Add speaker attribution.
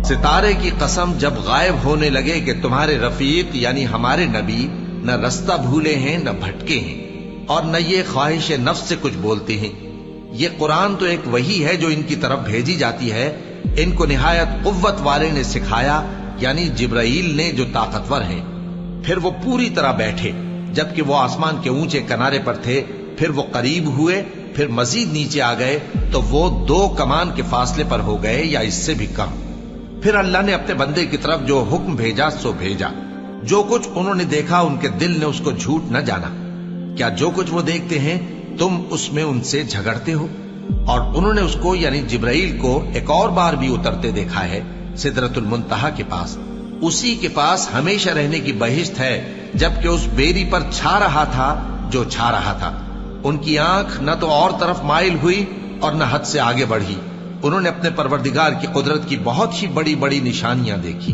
Speaker 1: ستارے کی قسم جب غائب ہونے لگے کہ تمہارے رفیق یعنی ہمارے نبی نہ رستہ بھولے ہیں نہ بھٹکے ہیں اور نہ یہ خواہش نفس سے کچھ بولتے ہیں۔ یہ قرآن تو ایک وحی ہے جو ان کی طرف بھیجی جاتی ہے، ان کو نہایت قوت والے نے سکھایا یعنی جبرائیل نے جو طاقتور ہیں۔ پھر وہ پوری طرح بیٹھے جبکہ وہ آسمان کے اونچے کنارے پر تھے، پھر وہ قریب ہوئے، پھر مزید نیچے آ گئے تو وہ 2 کمان کے فاصلے پر ہو گئے یا اس سے بھی کم۔ پھر اللہ نے اپنے بندے کی طرف جو حکم بھیجا سو بھیجا۔ جو کچھ انہوں نے دیکھا ان کے دل نے اس کو جھوٹ نہ جانا۔ کیا جو کچھ وہ دیکھتے ہیں تم اس میں ان سے جھگڑتے ہو؟ اور انہوں نے اس کو یعنی جبرائیل کو ایک اور بار بھی اترتے دیکھا ہے سدرۃ المنتہا کے پاس۔ اسی کے پاس ہمیشہ رہنے کی بہشت ہے، جبکہ اس بیری پر چھا رہا تھا جو چھا رہا تھا۔ ان کی آنکھ نہ تو اور طرف مائل ہوئی اور نہ حد سے آگے بڑھی۔ انہوں نے اپنے پروردگار کی قدرت کی بہت ہی بڑی بڑی نشانیاں دیکھی۔